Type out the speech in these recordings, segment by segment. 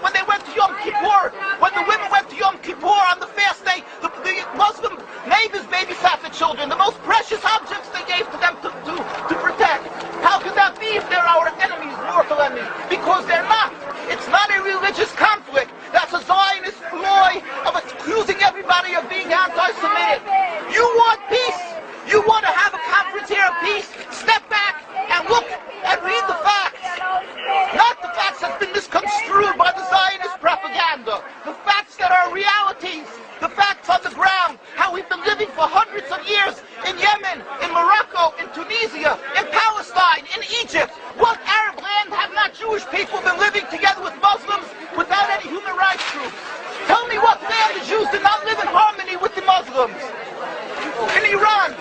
when they went to Yom Kippur, when the women went to Yom Kippur on the fast day, the Muslim neighbors babysat the children, the most precious objects they gave to them to protect. How could that be if they're our enemies, mortal enemies? Because they're not. It's not a religious conflict. That's a Zionist ploy of accusing everybody of being anti-Semitic. You want peace? You want to have a conference here of peace? Step back and look and read the facts. Not the facts that have been misconstrued by the Zionist propaganda. The facts that are realities. The facts on the ground. How we've been living for hundreds of years in Yemen, in Morocco, in Tunisia, in Palestine, in Egypt. What Arab land have not Jewish people been living together with Muslims without any human rights groups? Tell me what land the Jews did not live in harmony with the Muslims. In Iran,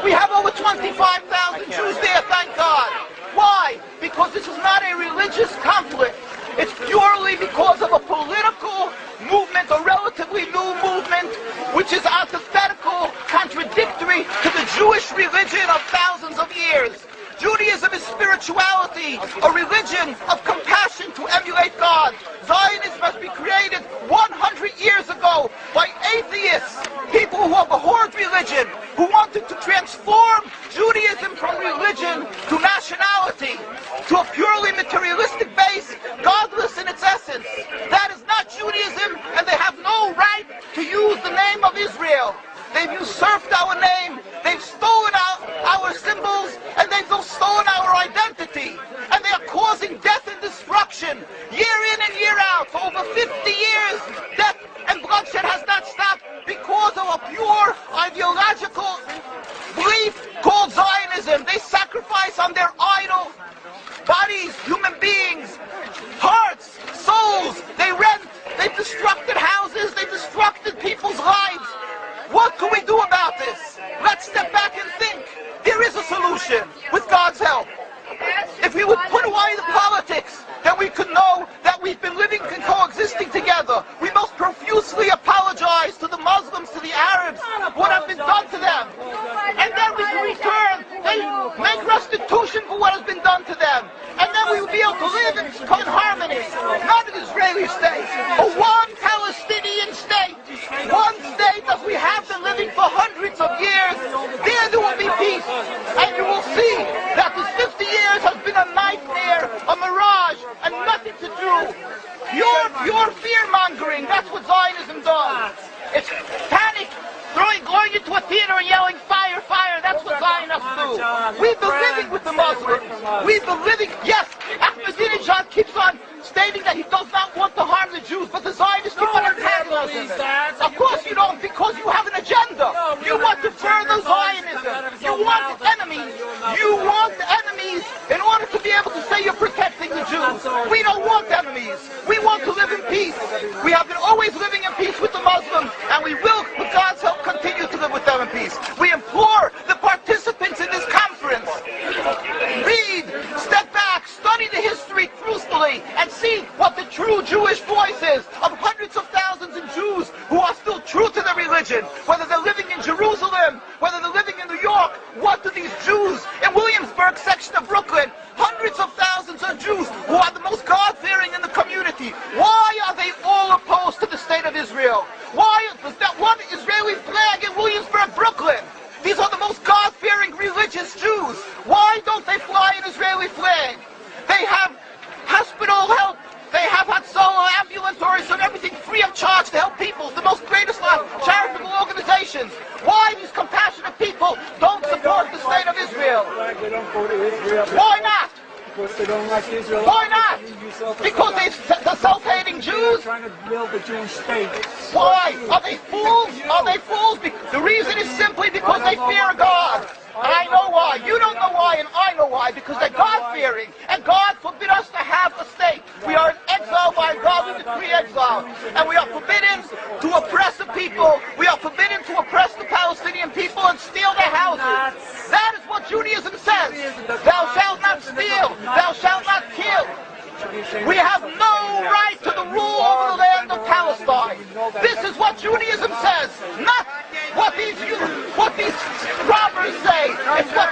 we have over 25,000 Jews there, thank God. Why? Because this is not a religious conflict. It's purely because of a political movement, a relatively new movement, which is antithetical, contradictory to the Jewish religion of thousands of years. Judaism is spirituality, a religion of compassion to emulate God. Zionism must be created 100 years ago by atheists, people who have abhorred religion, who wanted to transform Judaism from religion to nationality, to a purely materialistic base, godless in its essence. That is not Judaism, and they have no right to use the name of Israel. They've usurped our name, they've stolen our symbols, and they've stolen our identity. And they are causing death and destruction, year in and year out. For over 50 years, death and bloodshed has not stopped because of a pure ideological belief called Zionism. They sacrifice on their idol bodies, human beings, hearts, souls. They rent, they've destructed houses, they've destructed people's lives. What can we do about this? Let's step back and think. There is a solution with God's help. If we would put away the politics, then we could know that we've been living and coexisting together. We most profusely apologize to the Muslims, to the Arabs, what has been done to them. And then we can return, they make restitution for what has been done to them. And then we will be able to live in harmony. Not an Israeli state, but one Palestinian state. One state as we have been living for hundreds of years. There will be peace. And you will see that this 50 years has been a nightmare, a mirage, and nothing to do. Your fear-mongering, that's what Zionism does. It's panic, going into a theater and yelling, fire, fire, that's what Zionists do. We've been living with the Muslims. We've been living, yes, Ahmadinejad keeps on stating that he does not want to harm the Jews, but the Zionists keep on antagonizing him. Of course you don't, because you have an agenda. You want to further Zionism. You want enemies. You want enemies in order to be able to say you're protecting the Jews. We don't want enemies. We want to live in peace. We have been always living in peace with the Muslims, and we will, with God's help, continue to live with them in peace. We implore the participants in this conference, read, step back, study the history truthfully, and see what the true Jewish voice is of hundreds of thousands of Jews who are still true to their religion, whether they're living in Jerusalem, whether they're living in New York. What do these Jews in Williamsburg section of Brooklyn, hundreds of thousands of Jews who are the most God-fearing in the community, why are they all opposed to the state of Israel? Why is that one Israeli flag in Williamsburg, Brooklyn? These are the most God-fearing religious Jews. Why don't they fly an Israeli flag? They have hospital help. They have had solo ambulatories and everything free of charge to help people. The most greatest charitable organizations. Why these compassionate people don't support the state of Israel? They don't go to Israel. Why not? Because they don't like Israel. Why not? Because the self-hating Jews? They're trying to build the Jewish state. Why? Are they fools? Are they fools? The reason is simply because they fear God. And I know why. You don't know why, and I know why. Because they're God-fearing. And God forbid us to have a state. We are in exile by God. We decree exile. And we are forbidden to oppress the people. We are forbidden to oppress the Palestinian people and steal their houses. That is what Judaism says. Thou shalt not steal. Thou shalt not kill. We have no right to the rule over the land of Palestine. This is what Judaism says, not what these robbers say. It's what